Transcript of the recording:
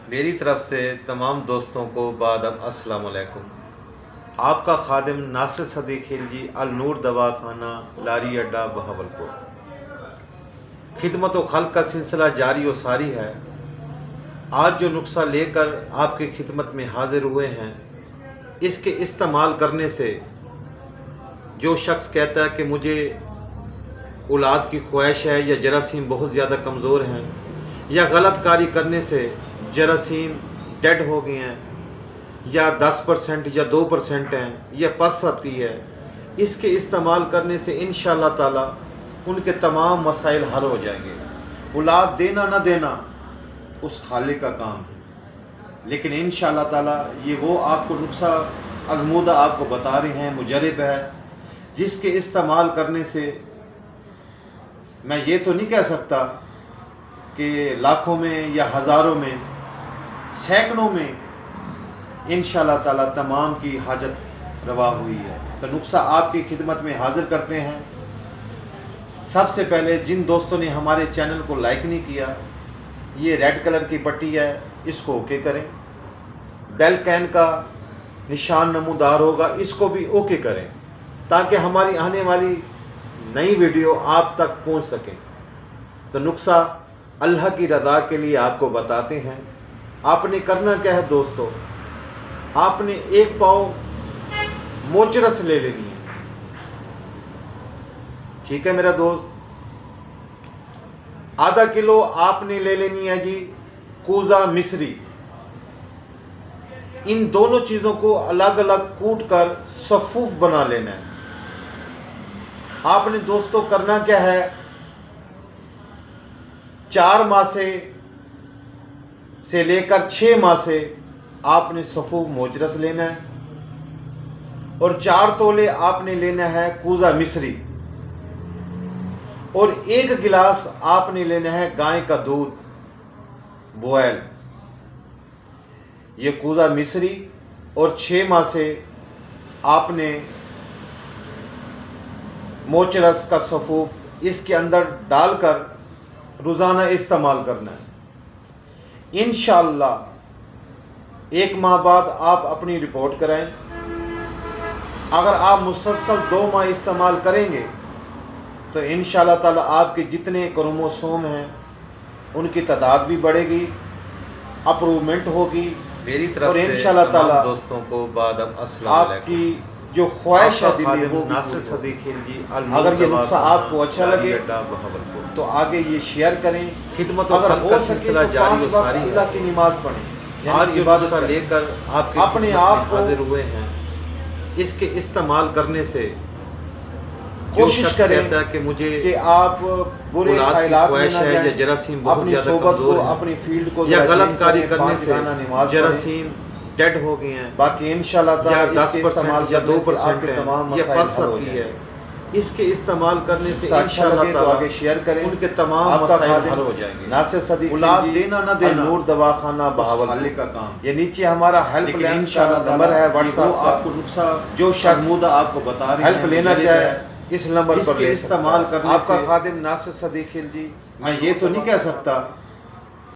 मेरी तरफ से तमाम दोस्तों को बादब अस्सलाम वालेकुम। आपका खादिम नासिर सदीक खिलजी अल नूर दवाखाना लारी अड्डा बहावलपुर। खिदमत व खल्क का सिलसिला जारी व सारी है। आज जो नुस्खा लेकर आपकी खिदमत में हाजिर हुए हैं, इसके इस्तेमाल करने से जो शख्स कहता है कि मुझे औलाद की ख्वाहिश है या जरासीम बहुत ज़्यादा कमज़ोर हैं या गलत कारी करने से जरासीम डेड हो गए हैं या 10% या 2% हैं या पस आती है, इसके इस्तेमाल करने से इंशाअल्लाह ताला उनके तमाम मसाइल हल हो जाएंगे। औलाद देना ना देना उस खालिक का काम है, लेकिन इंशाअल्लाह ताला ये वो आपको नुस्खा आज़मूदा आपको बता रहे हैं, मुजरब है, जिसके इस्तेमाल करने से मैं ये तो नहीं कह सकता कि लाखों में या हज़ारों में, सैकड़ों में इंशाअल्लाह ताला तमाम की हाजत रवा हुई है। तो नुस्खा आपकी खिदमत में हाजिर करते हैं। सबसे पहले जिन दोस्तों ने हमारे चैनल को लाइक नहीं किया, ये रेड कलर की पट्टी है, इसको ओके करें। बेल कैन का निशान नमूदार होगा, इसको भी ओके करें, ताकि हमारी आने वाली नई वीडियो आप तक पहुंच सके। तो नुस्खा अल्लाह की रज़ा के लिए आपको बताते हैं। आपने करना क्या है दोस्तों, आपने 1 पाव मोचरस ले लेनी है। ठीक है मेरा दोस्त, आधा किलो आपने ले लेनी है जी कूजा मिश्री। इन दोनों चीज़ों को अलग अलग कूट कर सफूफ बना लेना है। आपने दोस्तों करना क्या है, 4 मासे से लेकर 6 मासे आपने सफूफ मोचरस लेना है और 4 तोले आपने लेना है कूजा मिश्री और 1 गिलास आपने लेना है गाय का दूध बॉयल। ये कूजा मिश्री और 6 मासे आपने मोचरस का सफूफ इसके अंदर डालकर रोज़ाना इस्तेमाल करना है। इंशाअल्लाह 1 माह बाद आप अपनी रिपोर्ट कराएं। अगर आप मुसलसल 2 माह इस्तेमाल करेंगे तो इंशाअल्लाह ताला आपके जितने क्रोमोसोम हैं उनकी तादाद भी बढ़ेगी, अप्रूवमेंट होगी मेरी तरफ और से इंशाअल्लाह ताला दोस्तों को बादब अस्सलाम वालेकुम। आपकी जो ख्वाहिश है दिली वो नासिर सदीक खिलजी अगर ये नुस्खा आपको अच्छा लगे बहावलपुर तो आगे ये शेयर करें। खिदमत अगर और हो का सके सिलसिला तो जारी 5 व वक्त सारी अल्लाह है। की नमाज पढ़ें, आज यानी जो इबादत नुस्खा करें। लेकर आपके अपने खिदमत आप में को हाजिर हुए हैं, इसके इस्तेमाल करने से कोशिश कोशिश करें करें कि मुझे कि आप बुरे औलाद की ख्यालात में ख्वाहिश ना है या जाएं, जरासीम बहुत अपनी ज़्यादा सोबत को, कमज़ोर है अपनी फील्ड को या जरा गलत चेंज कारी करें, करने 5 से गाना नमाज जरासीम डेड हो गए हैं, बाकी इंशाअल्लाह ताला या इसके 10% इस्तेमाल या करने से 2% आपके तमाम या मसाइल पस हल हो आती है। जाएंगे। इसके इस्तेमाल करने से अच्छा इंशाअल्लाह लगे तो ताला आगे शेयर करें, उनके तमाम आपका मसाइल खादिम हल हो जाएंगे। नासिर सदीक औलाद खिलजी देना ना देना नूर दवाखाना बहावलपुर खालिक का काम। ये नीचे हमारा हेल्प लेकिन लाइन इंशाअल्लाह का नंबर है ताला व्हाट्सएप वो का। आपको नुस्खा जो शख्स आज़मूदा आपको बता रहे हेल्प हैं, लेना मुजरब चाहे है, इस नंबर पर जिसके ले इस्तेमाल सकता है। करने आपका से खादिम नासिर सदीक खिलजी। मैं ये तो नहीं कह सकता